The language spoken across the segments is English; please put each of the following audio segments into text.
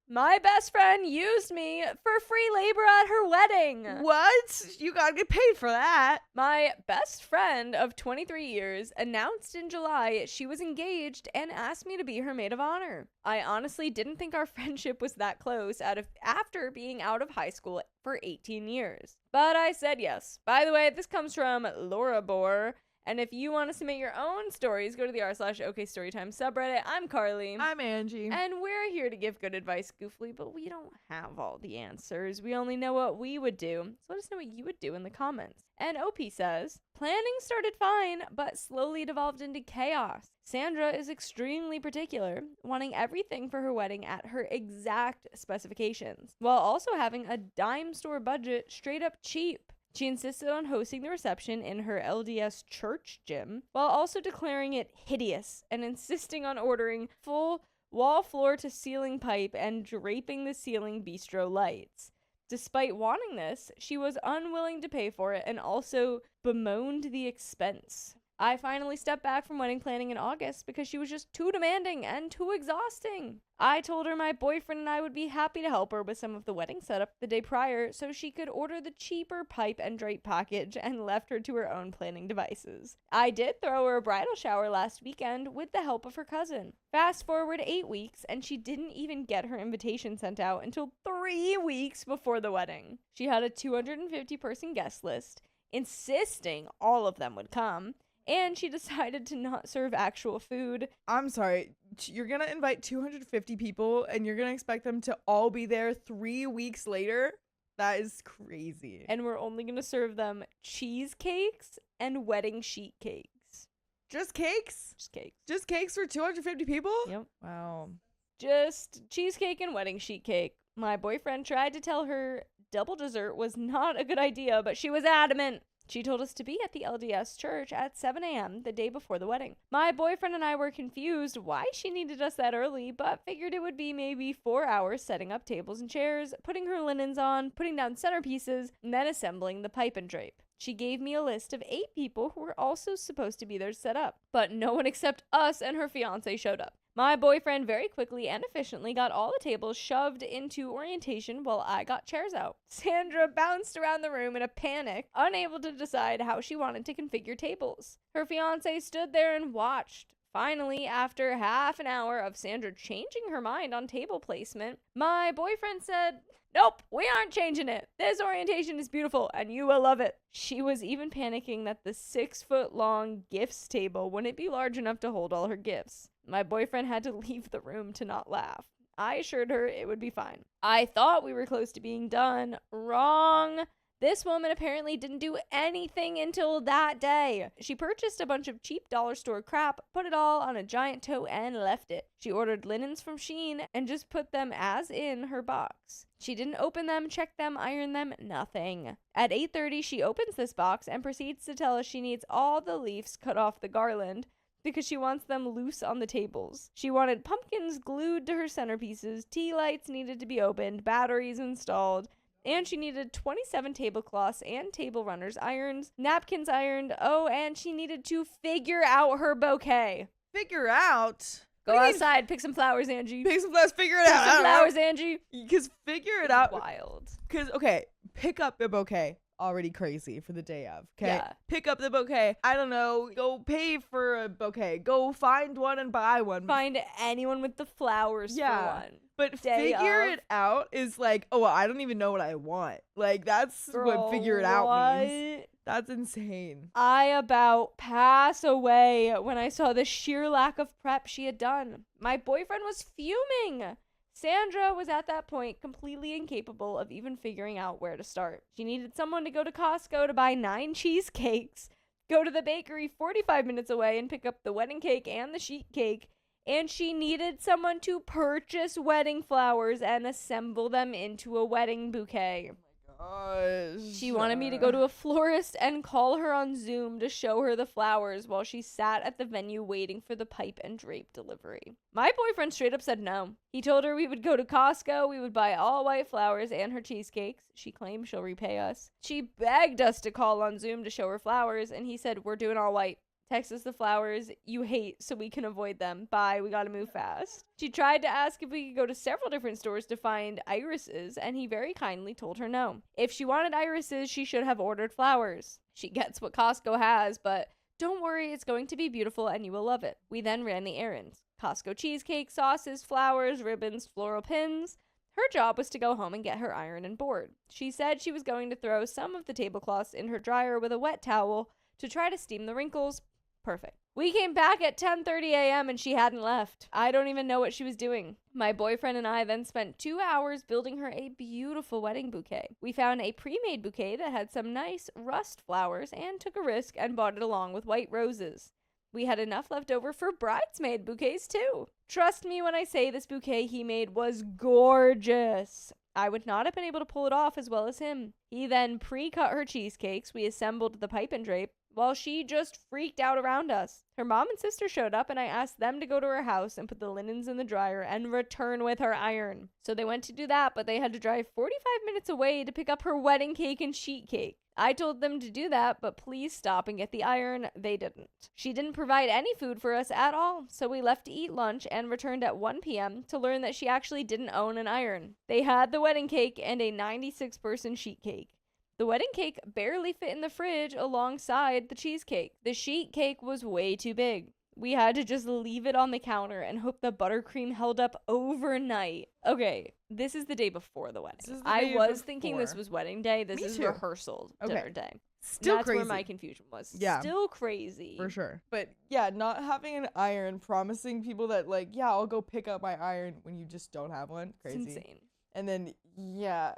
My best friend used me for free labor at her wedding. What? You gotta get paid for that. My best friend of 23 years announced in July she was engaged and asked me to be her maid of honor. I honestly didn't think our friendship was that close after being out of high school for 18 years. But I said yes. By the way, this comes from Laura Bohr. And if you want to submit your own stories, go to the r/OKStorytime subreddit. I'm Carly. I'm Angie. And we're here to give good advice goofily, but we don't have all the answers. We only know what we would do. So let us know what you would do in the comments. And OP says, planning started fine, but slowly devolved into chaos. Sandra is extremely particular, wanting everything for her wedding at her exact specifications, while also having a dime store budget straight up cheap. She insisted on hosting the reception in her LDS church gym, while also declaring it hideous and insisting on ordering full wall floor to ceiling pipe and draping the ceiling bistro lights. Despite wanting this, she was unwilling to pay for it and also bemoaned the expense. I finally stepped back from wedding planning in August because she was just too demanding and too exhausting. I told her my boyfriend and I would be happy to help her with some of the wedding setup the day prior so she could order the cheaper pipe and drape package and left her to her own planning devices. I did throw her a bridal shower last weekend with the help of her cousin. Fast forward 8 weeks and she didn't even get her invitation sent out until 3 weeks before the wedding. She had a 250 person guest list, insisting all of them would come. And she decided to not serve actual food. I'm sorry. You're going to invite 250 people and you're going to expect them to all be there 3 weeks later? That is crazy. And we're only going to serve them cheesecakes and wedding sheet cakes. Just cakes? Just cakes. Just cakes for 250 people? Yep. Wow. Just cheesecake and wedding sheet cake. My boyfriend tried to tell her double dessert was not a good idea, but she was adamant. She told us to be at the LDS church at 7 a.m. the day before the wedding. My boyfriend and I were confused why she needed us that early, but figured it would be maybe 4 hours setting up tables and chairs, putting her linens on, putting down centerpieces, and then assembling the pipe and drape. She gave me a list of 8 people who were also supposed to be there to set up, but no one except us and her fiance showed up. My boyfriend very quickly and efficiently got all the tables shoved into orientation while I got chairs out. Sandra bounced around the room in a panic, unable to decide how she wanted to configure tables. Her fiancé stood there and watched. Finally, after half an hour of Sandra changing her mind on table placement, my boyfriend said, "Nope, we aren't changing it. This orientation is beautiful and you will love it." She was even panicking that the 6-foot-long gifts table wouldn't be large enough to hold all her gifts. My boyfriend had to leave the room to not laugh. I assured her it would be fine. I thought we were close to being done. Wrong. This woman apparently didn't do anything until that day. She purchased a bunch of cheap dollar store crap, put it all on a giant tote, and left it. She ordered linens from Shein and just put them as in her box. She didn't open them, check them, iron them, nothing. At 8:30, she opens this box and proceeds to tell us she needs all the leaves cut off the garland because she wants them loose on the tables. She wanted pumpkins glued to her centerpieces, tea lights needed to be opened, batteries installed, and she needed 27 tablecloths and table runners irons, napkins ironed, and she needed to figure out her bouquet. Figure out? Go outside, pick some flowers, Angie. Pick some flowers, figure it out. Pick some flowers, Angie. Because figure it out. Wild. Because, okay, pick up the bouquet. Already crazy for the day of, okay? Yeah. Pick up the bouquet. I don't know. Go pay for a bouquet. Go find one and buy one. Find anyone with the flowers for one. But Day figure of. it out is like, oh, I don't even know what I want. Like, that's Girl, what figure it out means. what? That's insane. I about pass away when I saw the sheer lack of prep she had done. My boyfriend was fuming. Sandra was at that point completely incapable of even figuring out where to start. She needed someone to go to Costco to buy 9 cheesecakes, go to the bakery 45 minutes away and pick up the wedding cake and the sheet cake, and she needed someone to purchase wedding flowers and assemble them into a wedding bouquet. Gosh. She wanted me to go to a florist and call her on Zoom to show her the flowers while she sat at the venue waiting for the pipe and drape delivery. My boyfriend straight up said no. He told her we would go to Costco, we would buy all white flowers and her cheesecakes. She claims she'll repay us. She begged us to call on Zoom to show her flowers, and he said, "We're doing all white. Text us the flowers you hate so we can avoid them. Bye, we gotta move fast. She tried to ask if we could go to several different stores to find irises, and he very kindly told her no. If she wanted irises, she should have ordered flowers. She gets what Costco has, but don't worry, it's going to be beautiful and you will love it. We then ran the errands. Costco cheesecake, sauces, flowers, ribbons, floral pins. Her job was to go home and get her iron and board. She said she was going to throw some of the tablecloths in her dryer with a wet towel to try to steam the wrinkles. Perfect. We came back at 10:30 a.m. and she hadn't left. I don't even know what she was doing. My boyfriend and I then spent 2 hours building her a beautiful wedding bouquet. We found a pre-made bouquet that had some nice rust flowers and took a risk and bought it along with white roses. We had enough left over for bridesmaid bouquets too. Trust me when I say this bouquet he made was gorgeous. I would not have been able to pull it off as well as him. He then pre-cut her cheesecakes. We assembled the pipe and drape, while she just freaked out around us. Her mom and sister showed up, and I asked them to go to her house and put the linens in the dryer and return with her iron. So they went to do that, but they had to drive 45 minutes away to pick up her wedding cake and sheet cake. I told them to do that, but please stop and get the iron. They didn't. She didn't provide any food for us at all, so we left to eat lunch and returned at 1 p.m. to learn that she actually didn't own an iron. They had the wedding cake and a 96-person sheet cake. The wedding cake barely fit in the fridge alongside the cheesecake. The sheet cake was way too big. We had to just leave it on the counter and hope the buttercream held up overnight. Okay, this is the day before the wedding. I was thinking this was wedding day. This is rehearsal dinner day. Still That's crazy. where my confusion was. Yeah. Still crazy. For sure. But yeah, not having an iron, promising people that like, yeah, I'll go pick up my iron when you just don't have one. Crazy. It's insane. And then, yeah,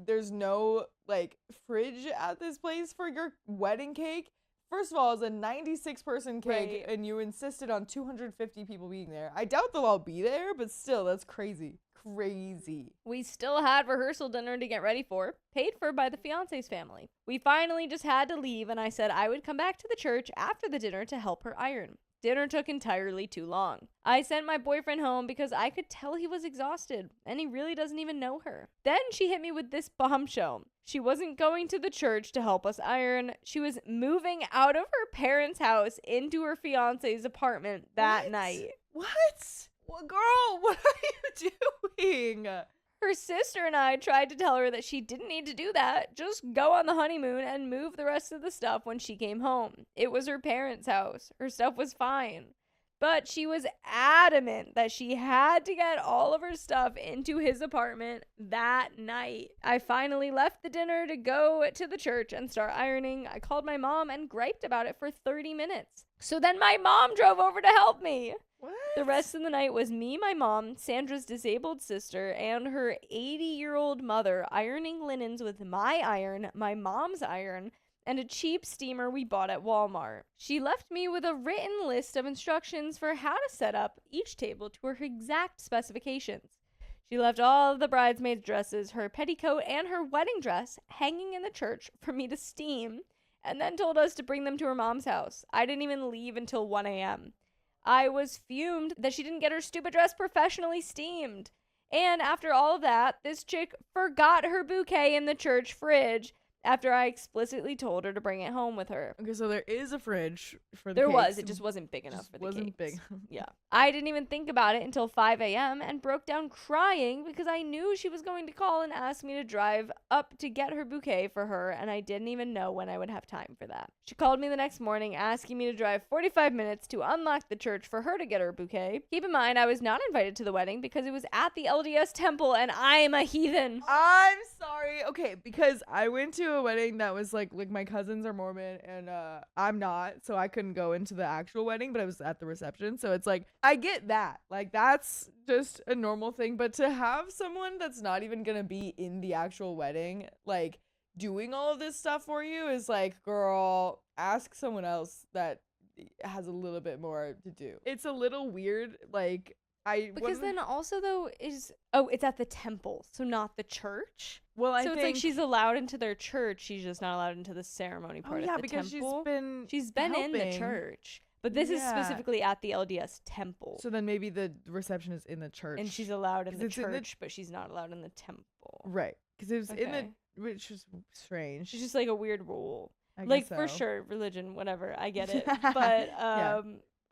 there's no, like, fridge at this place for your wedding cake. First of all, it's a 96-person cake, Right. and you insisted on 250 people being there. I doubt they'll all be there, but still, that's crazy. Crazy. We still had rehearsal dinner to get ready for, paid for by the fiance's family. We finally just had to leave, and I said I would come back to the church after the dinner to help her iron. Dinner took entirely too long. I sent my boyfriend home because I could tell he was exhausted, and he really doesn't even know her. Then she hit me with this bombshell. She wasn't going to the church to help us iron. She was moving out of her parents' house into her fiance's apartment that night. What? Well, girl, what are you doing? Her sister and I tried to tell her that she didn't need to do that. Just go on the honeymoon and move the rest of the stuff when she came home. It was her parents' house. Her stuff was fine. But she was adamant that she had to get all of her stuff into his apartment that night. I finally left the dinner to go to the church and start ironing. I called my mom and griped about it for 30 minutes. So then my mom drove over to help me. What? The rest of the night was me, my mom, Sandra's disabled sister, and her 80-year-old mother ironing linens with my iron, my mom's iron, and a cheap steamer we bought at Walmart. She left me with a written list of instructions for how to set up each table to her exact specifications. She left all of the bridesmaids' dresses, her petticoat, and her wedding dress hanging in the church for me to steam, and then told us to bring them to her mom's house. I didn't even leave until 1 a.m. I was fumed that she didn't get her stupid dress professionally steamed. And after all of that, this chick forgot her bouquet in the church fridge after I explicitly told her to bring it home with her. Okay, so there is a fridge for the There cakes. was. It just wasn't big enough for the wasn't cakes. big. Yeah. I didn't even think about it until 5 a.m. and broke down crying because I knew she was going to call and ask me to drive up to get her bouquet for her, and I didn't even know when I would have time for that. She called me the next morning asking me to drive 45 minutes to unlock the church for her to get her bouquet. Keep in mind, I was not invited to the wedding because it was at the LDS temple, and I'm a heathen. I'm sorry. Okay, because I went to a wedding that was like my cousins are Mormon and I'm not, so I couldn't go into the actual wedding, but I was at the reception. So it's like I get that. Like that's just a normal thing, but to have someone that's not even going to be in the actual wedding like doing all of this stuff for you is like, girl, ask someone else that has a little bit more to do. It's a little weird, like because then also though it's at the temple, so not the church. Well, I so think it's like she's allowed into their church, she's just not allowed into the ceremony part of the because temple. she's been in the helping. church, but this is specifically at the LDS temple. So then maybe the reception is in the church, and she's allowed in the it's in church, but she's not allowed in the temple. right? Because it was in Okay. the, which is strange. It's just like a weird rule. I Like, guess for so. sure, religion, whatever, I get it. But Yeah.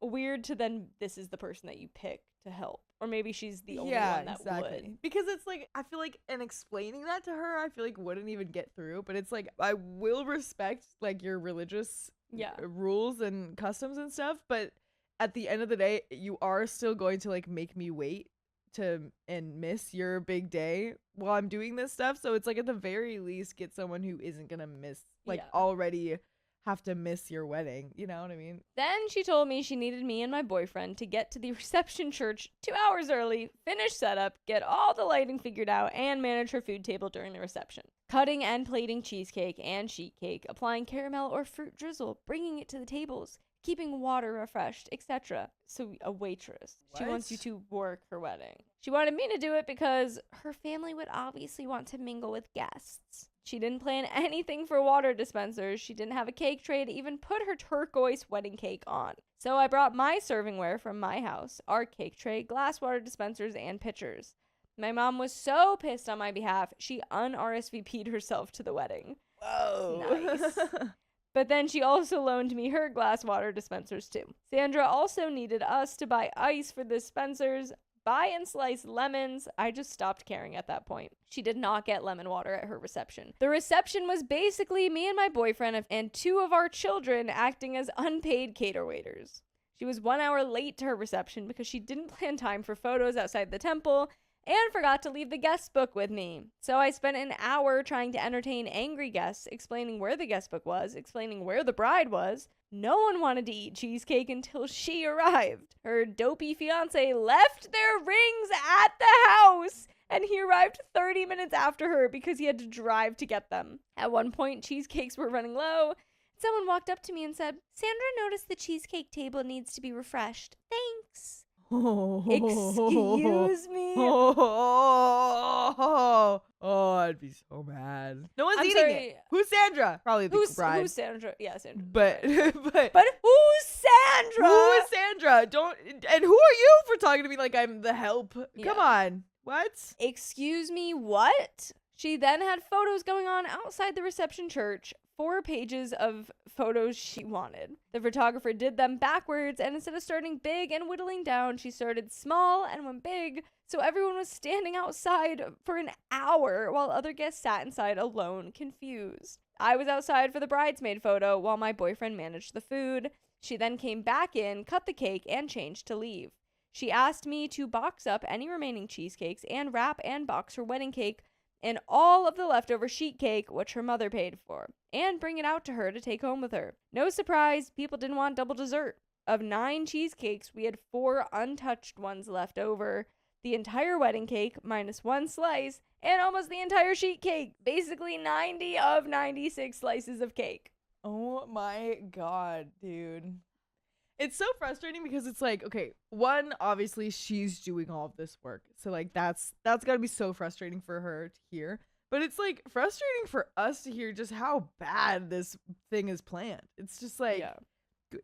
weird to then this is the person that you pick to help. Or maybe she's the only Yeah, one that exactly. would. Because it's like, I feel like, and explaining that to her, I feel like wouldn't even get through. But it's like, I will respect like your religious Yeah. rules and customs and stuff. But at the end of the day, you are still going to like make me wait to and miss your big day while I'm doing this stuff. So it's like, at the very least, get someone who isn't gonna miss, like, Yeah. already have to miss your wedding. You know what I mean? Then she told me she needed me and my boyfriend to get to the reception church 2 hours early, finish setup, get all the lighting figured out, and manage her food table during the reception. Cutting and plating cheesecake and sheet cake, applying caramel or fruit drizzle, bringing it to the tables, keeping water refreshed, etc. So a waitress. She wants you What? to work her wedding. She wanted me to do it because her family would obviously want to mingle with guests. She didn't plan anything for water dispensers. She didn't have a cake tray to even put her turquoise wedding cake on. So I brought my servingware from my house, our cake tray, glass water dispensers, and pitchers. My mom was so pissed on my behalf, she un-RSVP'd herself to the wedding. Whoa. Nice. But then she also loaned me her glass water dispensers too. Sandra also needed us to buy ice for the dispensers, buy and slice lemons. I just stopped caring at that point. She did not get lemon water at her reception. The reception was basically me and my boyfriend and 2 of our children acting as unpaid cater waiters. She was 1 hour late to her reception because she didn't plan time for photos outside the temple and forgot to leave the guest book with me. So I spent an hour trying to entertain angry guests, explaining where the guest book was, explaining where the bride was. No one wanted to eat cheesecake until she arrived. Her dopey fiance left their rings at the house, and he arrived 30 minutes after her because he had to drive to get them. At one point, cheesecakes were running low. Someone walked up to me and said, "Sandra noticed the cheesecake table needs to be refreshed. Thanks." Excuse me? Oh, I'd be so mad. No one's I'm eating sorry. it. Who's Sandra? Probably the bride. Who's Sandra? Yeah, Sandra. But But who's Sandra? who is Sandra? Don't, and who are you for talking to me like I'm the help? Yeah. Come on. What? Excuse me, what? She then had photos going on outside the reception church. 4 pages of photos she wanted. The photographer did them backwards, and instead of starting big and whittling down, she started small and went big, so everyone was standing outside for an hour while other guests sat inside alone, confused. I was outside for the bridesmaid photo while my boyfriend managed the food. She then came back in, cut the cake, and changed to leave. She asked me to box up any remaining cheesecakes and wrap and box her wedding cake and all of the leftover sheet cake, which her mother paid for, and bring it out to her to take home with her. No surprise, people didn't want double dessert. Of 9 cheesecakes, we had 4 untouched ones left over. The entire wedding cake, minus 1 slice, and almost the entire sheet cake. Basically 90 of 96 slices of cake. Oh my god, dude. It's so frustrating because it's like, okay, one, obviously she's doing all of this work. So like that's gotta be so frustrating for her to hear. But it's like frustrating for us to hear just how bad this thing is planned. It's just like, Yeah.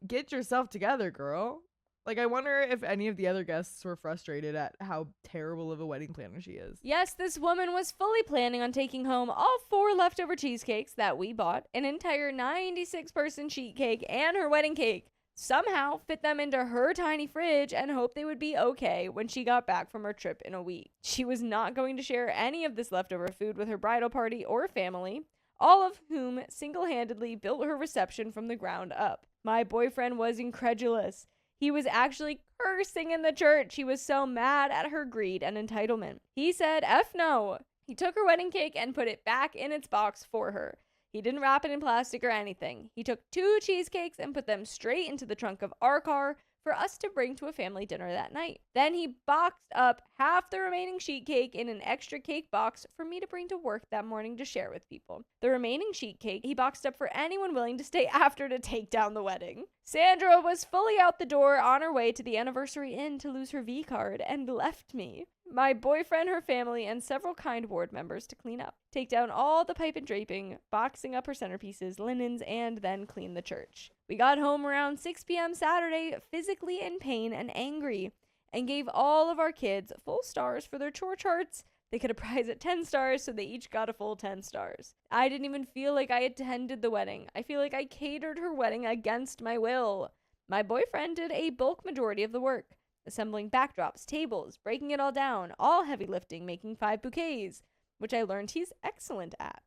Get yourself together, girl. Like, I wonder if any of the other guests were frustrated at how terrible of a wedding planner she is. Yes, this woman was fully planning on taking home all 4 leftover cheesecakes that we bought, an entire 96-person sheet cake, and her wedding cake. Somehow fit them into her tiny fridge and hope they would be okay when she got back from her trip in a week. She was not going to share any of this leftover food with her bridal party or family, all of whom single-handedly built her reception from the ground up. My boyfriend was incredulous. He was actually cursing in the church. He was so mad at her greed and entitlement. He said, F no. He took her wedding cake and put it back in its box for her. He didn't wrap it in plastic or anything. He took 2 cheesecakes and put them straight into the trunk of our car for us to bring to a family dinner that night. Then he boxed up half the remaining sheet cake in an extra cake box for me to bring to work that morning to share with people. The remaining sheet cake he boxed up for anyone willing to stay after to take down the wedding. Sandra was fully out the door on her way to the anniversary inn to lose her V card and left me, my boyfriend, her family, and several kind ward members to clean up, take down all the pipe and draping, boxing up her centerpieces, linens, and then clean the church. We got home around 6 p.m. Saturday, physically in pain and angry, and gave all of our kids full stars for their chore charts, They could a prize at 10 stars, so they each got a full 10 stars. I didn't even feel like I attended the wedding. I feel like I catered her wedding against my will. My boyfriend did a bulk majority of the work, assembling backdrops, tables, breaking it all down, all heavy lifting, making 5 bouquets, which I learned he's excellent at.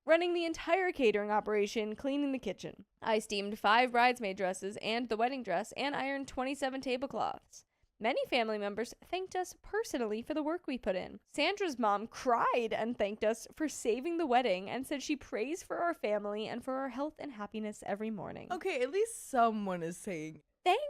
Running the entire catering operation, cleaning the kitchen. I steamed 5 bridesmaid dresses and the wedding dress, and ironed 27 tablecloths. Many family members thanked us personally for the work we put in. Sandra's mom cried and thanked us for saving the wedding and said she prays for our family and for our health and happiness every morning. Okay, at least someone is saying Thank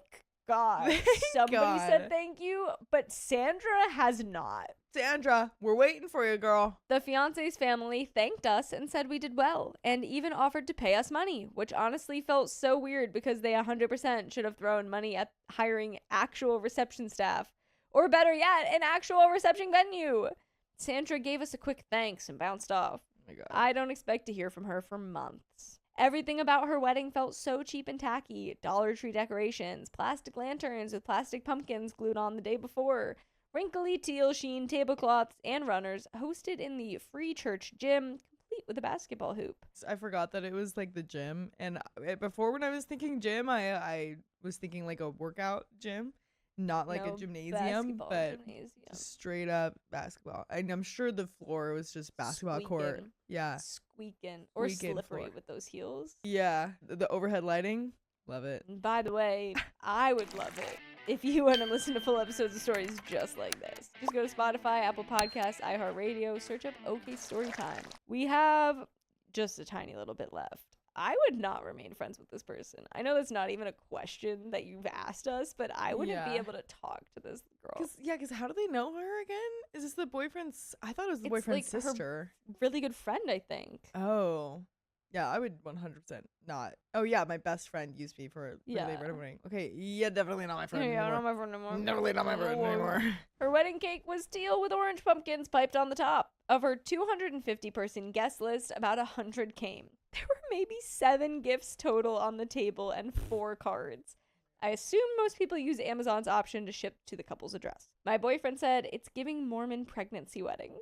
God. Thank Somebody God. said thank you, but Sandra has not. Sandra, we're waiting for you, girl. The fiance's family thanked us and said we did well, and even offered to pay us money, which honestly felt so weird because they 100% should have thrown money at hiring actual reception staff. Or better yet, an actual reception venue. Sandra gave us a quick thanks and bounced off. Oh my God. I don't expect to hear from her for months. Everything about her wedding felt so cheap and tacky. Dollar Tree decorations, plastic lanterns with plastic pumpkins glued on the day before, wrinkly teal sheen tablecloths and runners hosted in the free church gym, complete with a basketball hoop. I forgot that it was like the gym, and before when I was thinking gym, I was thinking like a workout gym, not like No, a gymnasium, basketball but gymnasium. just straight up basketball. And I'm sure the floor was just basketball court. Squeaking. Yeah, Squeaking or Squeaking slippery floor. with those heels. yeah. The overhead lighting, love it. And by the way, I would love it if you want to listen to full episodes of stories just like this. Just go to Spotify, Apple Podcasts, iHeartRadio, search up OK Storytime. We have just a tiny little bit left. I would not remain friends with this person. I know that's not even a question that you've asked us, but I wouldn't be Yeah. able to talk to this girl. Cause how do they know her again? Is this the boyfriend's? I thought it was the It's boyfriend's like her- sister. Really good friend, I think. Oh, yeah. I would 100% not. Oh yeah, my best friend used me for Yeah. their wedding. Okay, yeah, definitely not my friend Yeah, anymore. not my friend anymore. Definitely not my friend No. anymore. Her wedding cake was teal with orange pumpkins piped on the top. Of her 250-person guest list, about 100 came. There were maybe 7 gifts total on the table and 4 cards. I assume most people use Amazon's option to ship to the couple's address. My boyfriend said it's giving Mormon pregnancy wedding.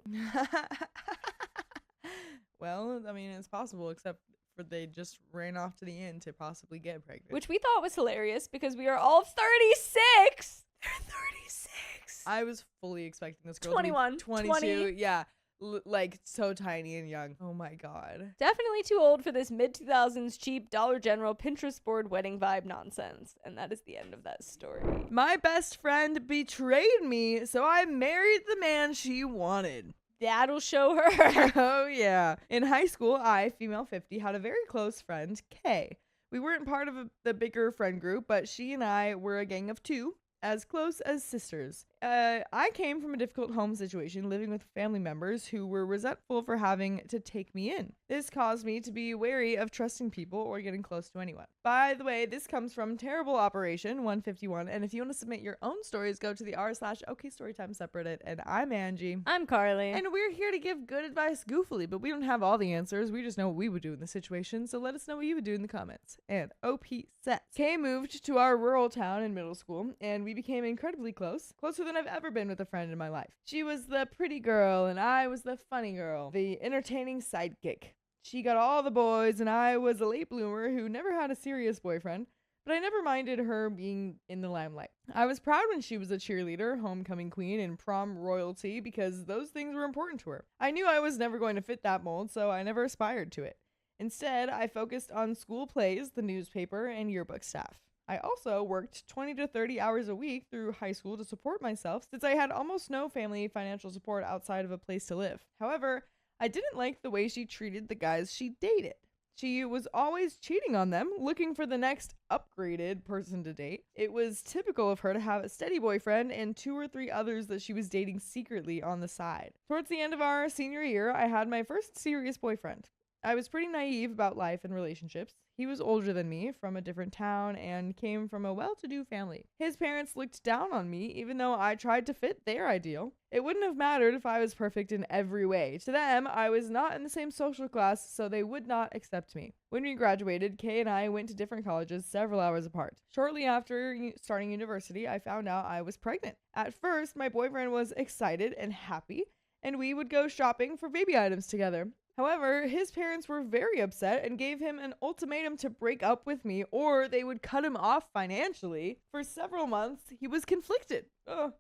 Well, I mean, it's possible, except for they just ran off to the inn to possibly get pregnant. Which we thought was hilarious because we are all 36. They're 36. I was fully expecting this girl 21, to be 22. 20. Yeah, like so tiny and young. Oh my God. Definitely too old for this mid-2000s cheap Dollar General Pinterest board wedding vibe nonsense. And that is the end of that story. My best friend betrayed me, so I married the man she wanted. That'll show her. Oh yeah. In high school, I, female 50, had a very close friend, Kay. We weren't part of the bigger friend group, but she and I were a gang of 2, as close as sisters. I came from a difficult home situation, living with family members who were resentful for having to take me in. This caused me to be wary of trusting people or getting close to anyone. By the way, this comes from Terrible Operation 151, and if you want to submit your own stories, go to the r/OK Storytime subreddit, and I'm Angie. I'm Carly. And we're here to give good advice goofily, but we don't have all the answers. We just know what we would do in the situation, so let us know what you would do in the comments. And OP says, Kay moved to our rural town in middle school, and we became incredibly close. Closer than I've ever been with a friend in my life. She was the pretty girl, and I was the funny girl, the entertaining sidekick. She got all the boys, and I was a late bloomer who never had a serious boyfriend, but I never minded her being in the limelight. I was proud when she was a cheerleader, homecoming queen, and prom royalty because those things were important to her. I knew I was never going to fit that mold, so I never aspired to it. Instead, I focused on school plays, the newspaper, and yearbook staff. I also worked 20 to 30 hours a week through high school to support myself since I had almost no family financial support outside of a place to live. However, I didn't like the way she treated the guys she dated. She was always cheating on them, looking for the next upgraded person to date. It was typical of her to have a steady boyfriend and 2 or 3 others that she was dating secretly on the side. Towards the end of our senior year, I had my first serious boyfriend. I was pretty naive about life and relationships. He was older than me, from a different town, and came from a well-to-do family. His parents looked down on me, even though I tried to fit their ideal. It wouldn't have mattered if I was perfect in every way. To them, I was not in the same social class, so they would not accept me. When we graduated, Kay and I went to different colleges several hours apart. Shortly after starting university, I found out I was pregnant. At first, my boyfriend was excited and happy, and we would go shopping for baby items together. However, his parents were very upset and gave him an ultimatum to break up with me or they would cut him off financially. For several months, he was conflicted. Ugh.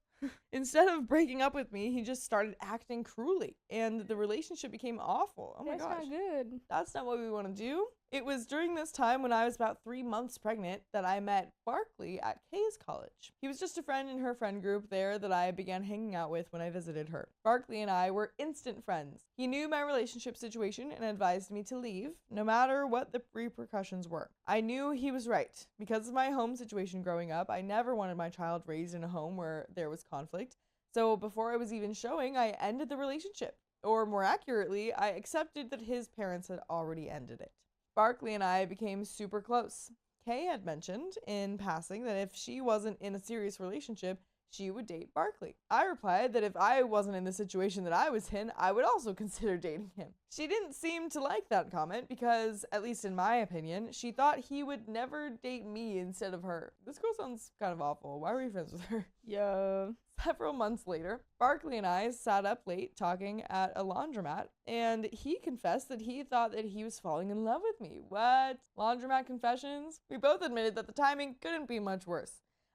Instead of breaking up with me, he just started acting cruelly, and the relationship became awful. Oh my gosh. That's not good. That's not what we want to do. It was during this time when I was about 3 months pregnant that I met Barkley at Kay's college. He was just a friend in her friend group there that I began hanging out with when I visited her. Barkley and I were instant friends. He knew my relationship situation and advised me to leave, no matter what the repercussions were. I knew he was right. Because of my home situation growing up, I never wanted my child raised in a home where there was conflict. So before I was even showing, I ended the relationship. Or more accurately, I accepted that his parents had already ended it. Barkley and I became super close. Kay had mentioned in passing that if she wasn't in a serious relationship, she would date Barkley. I replied that if I wasn't in the situation that I was in, I would also consider dating him. She didn't seem to like that comment because, at least in my opinion, she thought he would never date me instead of her. This girl sounds kind of awful. Why were you friends with her? Yeah. Several months later, Barkley and I sat up late talking at a laundromat, and he confessed that he thought that he was falling in love with me. What? Laundromat confessions? We both admitted that the timing couldn't be much worse.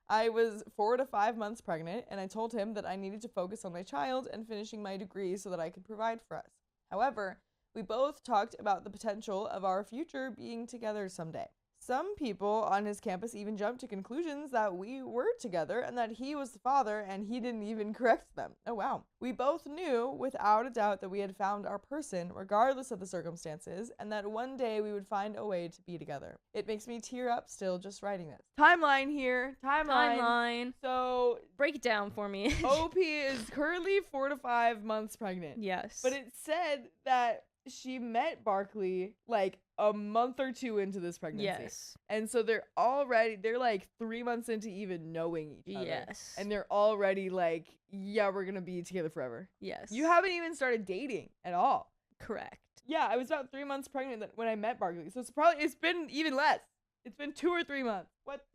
I was 4 to 5 months pregnant, and I told him that I needed to focus on my child and finishing my degree so that I could provide for us. However, we both talked about the potential of our future being together someday. Some people on his campus even jumped to conclusions that we were together and that he was the father, and he didn't even correct them. Oh, wow. We both knew without a doubt that we had found our person, regardless of the circumstances, and that one day we would find a way to be together. It makes me tear up still just writing this. Timeline here. Timeline. So, break it down for me. OP is currently 4 to 5 months pregnant. Yes. But it said that she met Barkley like a month or two into this pregnancy. Yes. And so they're like 3 months into even knowing each other. Yes. And they're already like, yeah, we're going to be together forever. Yes. You haven't even started dating at all. Correct. Yeah, I was about 3 months pregnant when I met Barkley. So it's been even less. It's been 2 or 3 months. What?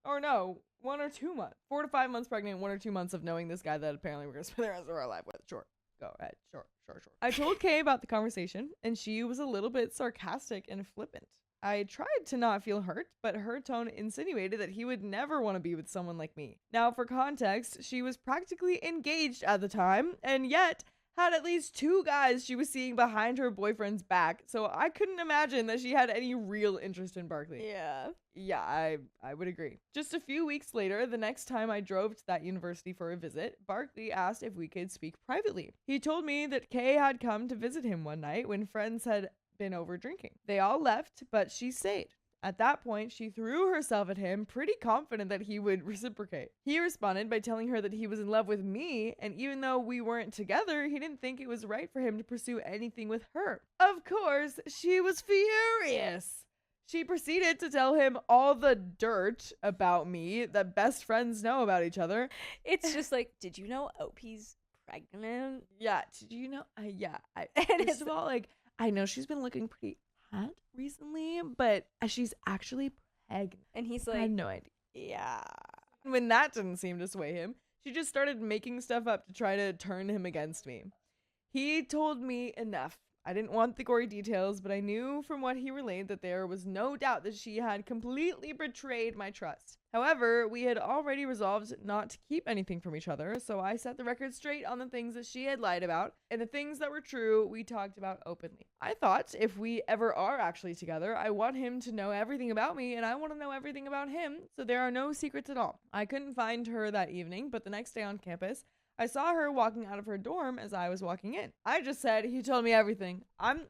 Or no, 1 or 2 months. 4 to 5 months pregnant, 1 or 2 months of knowing this guy that apparently we're going to spend the rest of our life with. Sure. Go ahead. Sure. I told Kay about the conversation, and she was a little bit sarcastic and flippant. I tried to not feel hurt, but her tone insinuated that he would never want to be with someone like me. Now, for context, she was practically engaged at the time, and yet had at least 2 guys she was seeing behind her boyfriend's back, so I couldn't imagine that she had any real interest in Barkley. Yeah, I would agree. Just a few weeks later, the next time I drove to that university for a visit, Barkley asked if we could speak privately. He told me that Kay had come to visit him one night when friends had been over drinking. They all left, but she stayed. At that point, she threw herself at him, pretty confident that he would reciprocate. He responded by telling her that he was in love with me, and even though we weren't together, he didn't think it was right for him to pursue anything with her. Of course, she was furious. She proceeded to tell him all the dirt about me that best friends know about each other. It's just like, did you know OP's pregnant? Yeah, did you know? Yeah. First of all, like, I know she's been looking pretty hot recently, but she's actually pregnant. And he's like, I had no idea. Yeah. When that didn't seem to sway him, she just started making stuff up to try to turn him against me. He told me enough. I didn't want the gory details, but I knew from what he relayed that there was no doubt that she had completely betrayed my trust. However, we had already resolved not to keep anything from each other, so I set the record straight on the things that she had lied about, and the things that were true we talked about openly. I thought if we ever are actually together, I want him to know everything about me, and I want to know everything about him, so there are no secrets at all. I couldn't find her that evening, but the next day on campus, I saw her walking out of her dorm as I was walking in. I just said, he told me everything. I'm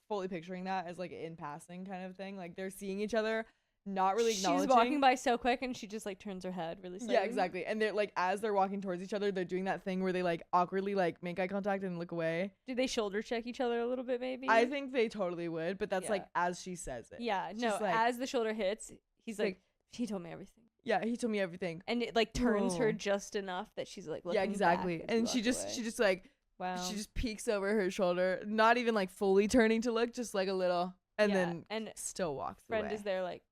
fully picturing that as like in passing kind of thing. Like they're seeing each other, not really acknowledging. She's walking by so quick and she just like turns her head really slowly. Yeah, exactly. And they're like, as they're walking towards each other, they're doing that thing where they like awkwardly like make eye contact and look away. Do they shoulder check each other a little bit maybe? I think they totally would, but that's like as she says it. Yeah, She's no, like, as the shoulder hits, he's like, he told me everything. Yeah, he told me everything. And it like turns her just enough that she's like looking yeah, exactly. back and she just like, wow. She just peeks over her shoulder, not even like fully turning to look, just like a little, and then still walks away. Friend is there like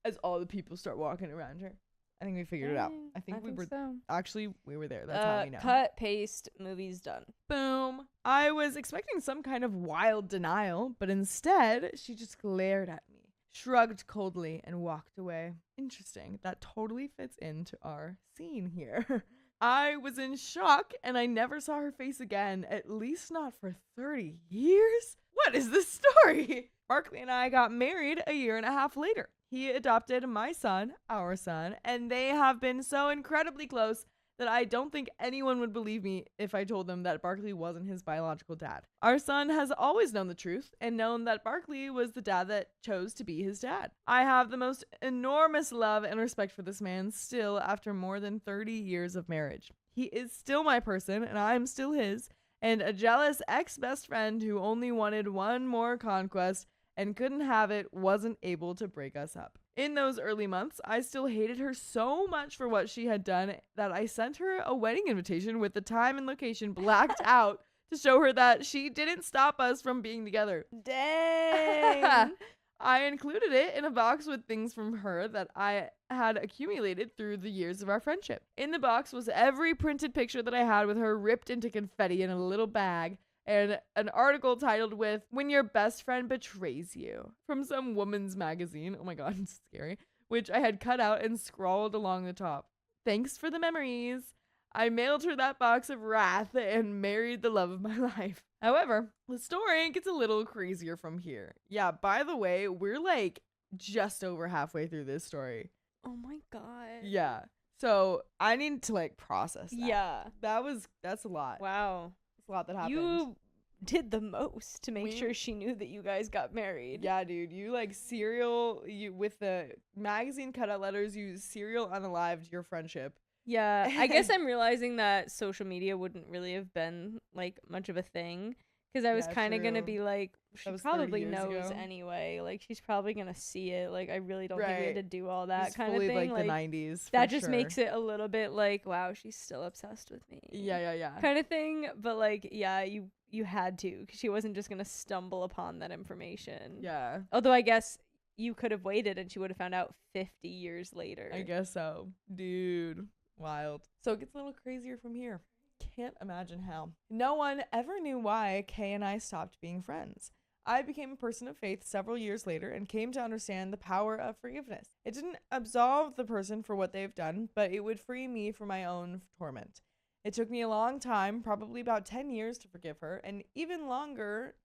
as all the people start walking around her. I think we figured it out. I think we were so. actually we were there. That's how we know. Cut, paste, movie's done. Boom. I was expecting some kind of wild denial, but instead she just glared at me, shrugged coldly, and walked away. Interesting. That totally fits into our scene here. I was in shock and I never saw her face again, at least not for 30 years. What is this story? Barkley and I got married a year and a half later. He adopted my son, our son, and they have been so incredibly close that I don't think anyone would believe me if I told them that Barkley wasn't his biological dad. Our son has always known the truth and known that Barkley was the dad that chose to be his dad. I have the most enormous love and respect for this man still after more than 30 years of marriage. He is still my person and I'm still his, and a jealous ex-best friend who only wanted one more conquest and couldn't have it wasn't able to break us up. In those early months, I still hated her so much for what she had done that I sent her a wedding invitation with the time and location blacked out to show her that she didn't stop us from being together. Dang. I included it in a box with things from her that I had accumulated through the years of our friendship. In the box was every printed picture that I had with her ripped into confetti in a little bag, and an article titled with "When Your Best Friend Betrays You" from some woman's magazine. Oh my god, it's scary. Which I had cut out and scrawled along the top. Thanks for the memories. I mailed her that box of wrath and married the love of my life. However, the story gets a little crazier from here. Yeah, by the way, we're like just over halfway through this story. Oh my god. Yeah. So I need to like process that. Yeah. That's a lot. Wow. A lot that happened. You did the most to make sure she knew that you guys got married. Yeah, dude. You like with the magazine cutout letters, you serial unalived your friendship. Yeah, I guess I'm realizing that social media wouldn't really have been like much of a thing, because I was kind of gonna be like, she probably knows anyway. Like she's probably gonna see it. Like I really don't think we had to do all that kind of thing. Like the 90s. That just makes it a little bit like, wow, she's still obsessed with me. Yeah. Kind of thing. But like, yeah, you had to, because she wasn't just gonna stumble upon that information. Yeah. Although I guess you could have waited and she would have found out 50 years later. I guess so, dude. Wild. So it gets a little crazier from here. Can't imagine how. No one ever knew why Kay and I stopped being friends. I became a person of faith several years later and came to understand the power of forgiveness. It didn't absolve the person for what they've done, but it would free me from my own torment. It took me a long time, probably about 10 years, to forgive her, and even longer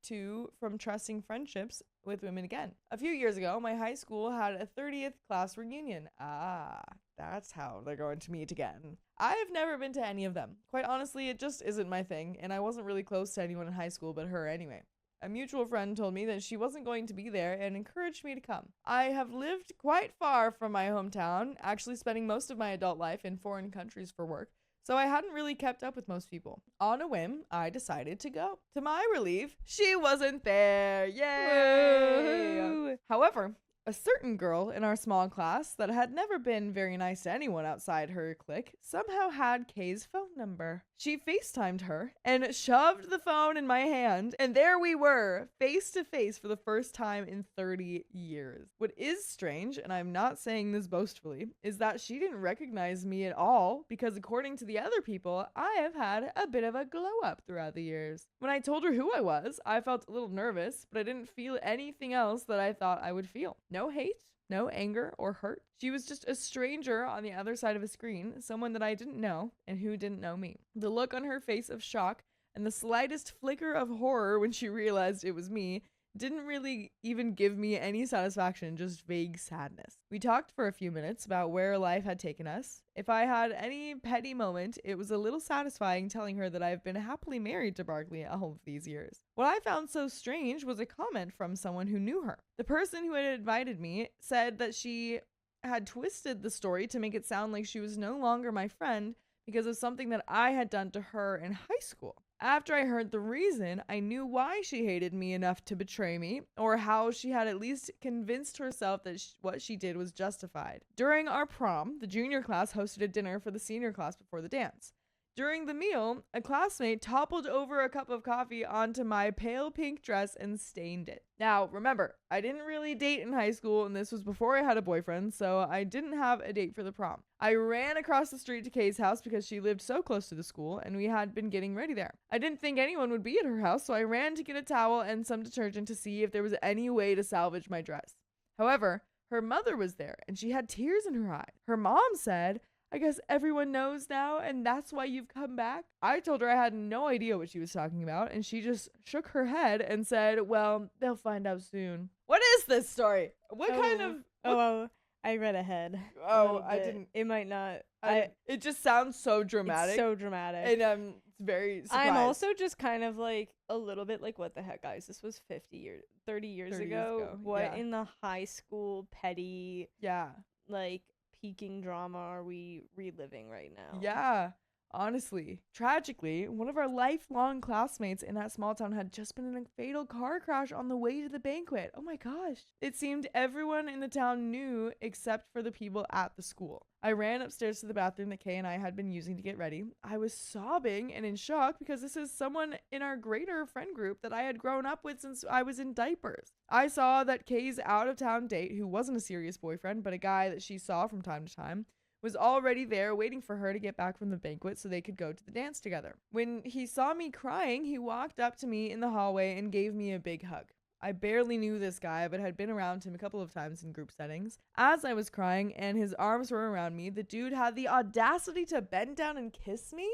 from trusting friendships with women again. A few years ago, my high school had a 30th class reunion. That's how they're going to meet again. I've never been to any of them. Quite honestly, it just isn't my thing, and I wasn't really close to anyone in high school but her anyway. A mutual friend told me that she wasn't going to be there and encouraged me to come. I have lived quite far from my hometown, actually spending most of my adult life in foreign countries for work, so I hadn't really kept up with most people. On a whim, I decided to go. To my relief, she wasn't there. Yay! Woo! However, a certain girl in our small class that had never been very nice to anyone outside her clique somehow had Kay's phone number. She FaceTimed her and shoved the phone in my hand, and there we were, face to face for the first time in 30 years. What is strange, and I'm not saying this boastfully, is that she didn't recognize me at all, because according to the other people, I have had a bit of a glow up throughout the years. When I told her who I was, I felt a little nervous, but I didn't feel anything else that I thought I would feel. No hate, no anger or hurt. She was just a stranger on the other side of a screen, someone that I didn't know and who didn't know me. The look on her face of shock and the slightest flicker of horror when she realized it was me didn't really even give me any satisfaction, just vague sadness. We talked for a few minutes about where life had taken us. If I had any petty moment, it was a little satisfying telling her that I've been happily married to Barkley all of these years. What I found so strange was a comment from someone who knew her. The person who had invited me said that she had twisted the story to make it sound like she was no longer my friend because of something that I had done to her in high school. After I heard the reason, I knew why she hated me enough to betray me, or how she had at least convinced herself that what she did was justified. During our prom, the junior class hosted a dinner for the senior class before the dance. During the meal, a classmate toppled over a cup of coffee onto my pale pink dress and stained it. Now, remember, I didn't really date in high school, and this was before I had a boyfriend, so I didn't have a date for the prom. I ran across the street to Kay's house because she lived so close to the school, and we had been getting ready there. I didn't think anyone would be at her house, so I ran to get a towel and some detergent to see if there was any way to salvage my dress. However, her mother was there, and she had tears in her eyes. Her mom said, "I guess everyone knows now, and that's why you've come back." I told her I had no idea what she was talking about, and she just shook her head and said, "Well, they'll find out soon." What is this story? What kind of... Oh, I read ahead. Oh, I didn't... It might not. It just sounds so dramatic. It's so dramatic. And I'm very surprised. I'm also just kind of like a little bit like, what the heck, guys? This was 30 years ago. What in the high school petty... Yeah. Like... peaking drama are we reliving right now? Yeah, honestly. Tragically, one of our lifelong classmates in that small town had just been in a fatal car crash on the way to the banquet. Oh my gosh. It seemed everyone in the town knew except for the people at the school. I ran upstairs to the bathroom that Kay and I had been using to get ready. I was sobbing and in shock because this is someone in our greater friend group that I had grown up with since I was in diapers. I saw that Kay's out-of-town date, who wasn't a serious boyfriend, but a guy that she saw from time to time, was already there waiting for her to get back from the banquet so they could go to the dance together. When he saw me crying, he walked up to me in the hallway and gave me a big hug. I barely knew this guy, but had been around him a couple of times in group settings. As I was crying and his arms were around me, the dude had the audacity to bend down and kiss me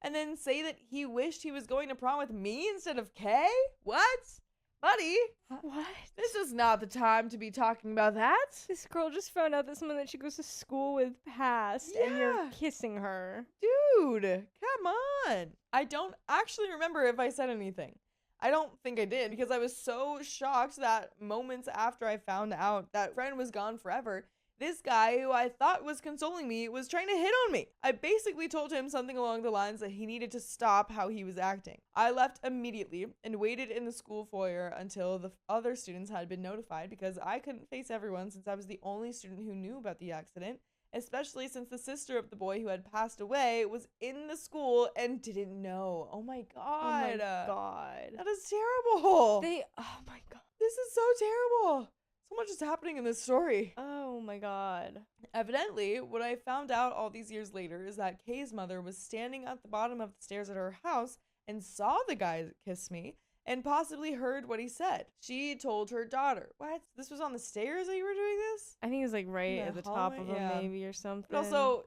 and then say that he wished he was going to prom with me instead of Kay? What? Buddy? What? This is not the time to be talking about that. This girl just found out that someone that she goes to school with passed, and you're kissing her. Dude, come on. I don't actually remember if I said anything. I don't think I did because I was so shocked that moments after I found out that friend was gone forever, this guy who I thought was consoling me was trying to hit on me. I basically told him something along the lines that he needed to stop how he was acting. I left immediately and waited in the school foyer until the other students had been notified because I couldn't face everyone since I was the only student who knew about the accident, especially since the sister of the boy who had passed away was in the school and didn't know. Oh my god. Oh my god. That is terrible. Oh my god. This is so terrible. So much is happening in this story. Oh my god. Evidently, what I found out all these years later is that Kay's mother was standing at the bottom of the stairs at her house and saw the guy kiss me and possibly heard what he said. She told her daughter. What? This was on the stairs that you were doing this? I think it was like right at the top of them maybe or something. But also,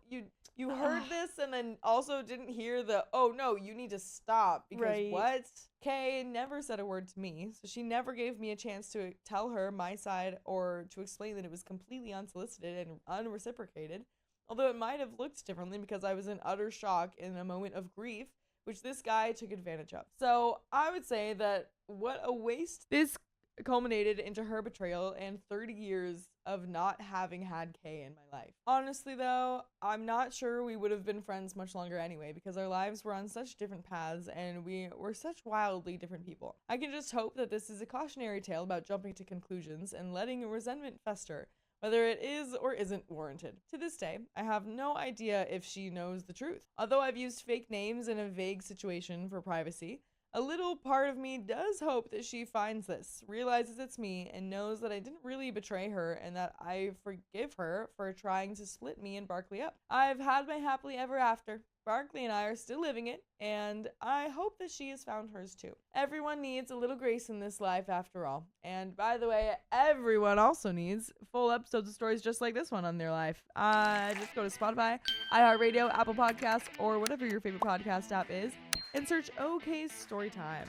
you heard this and then also didn't hear the, "Oh no, you need to stop," because what? Kay never said a word to me, so she never gave me a chance to tell her my side or to explain that it was completely unsolicited and unreciprocated, although it might have looked differently because I was in utter shock in a moment of grief, which this guy took advantage of. So I would say that what a waste. This culminated into her betrayal and 30 years of not having had Kay in my life. Honestly though, I'm not sure we would have been friends much longer anyway because our lives were on such different paths and we were such wildly different people. I can just hope that this is a cautionary tale about jumping to conclusions and letting resentment fester, whether it is or isn't warranted. To this day, I have no idea if she knows the truth. Although I've used fake names in a vague situation for privacy, a little part of me does hope that she finds this, realizes it's me, and knows that I didn't really betray her and that I forgive her for trying to split me and Barkley up. I've had my happily ever after. Barkley and I are still living it, and I hope that she has found hers too. Everyone needs a little grace in this life after all. And by the way, everyone also needs full episodes of stories just like this one on their life. Just go to Spotify, iHeartRadio, Apple Podcasts, or whatever your favorite podcast app is, and search OK Storytime.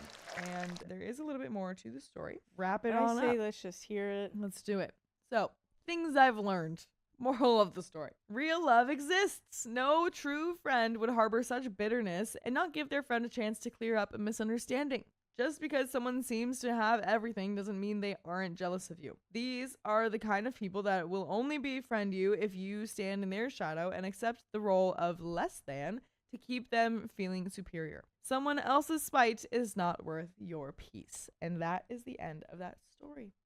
And there is a little bit more to the story. Wrap it on up. Let's just hear it. Let's do it. So, things I've learned. Moral of the story. Real love exists. No true friend would harbor such bitterness and not give their friend a chance to clear up a misunderstanding. Just because someone seems to have everything doesn't mean they aren't jealous of you. These are the kind of people that will only befriend you if you stand in their shadow and accept the role of less than to keep them feeling superior. Someone else's spite is not worth your peace. And that is the end of that story.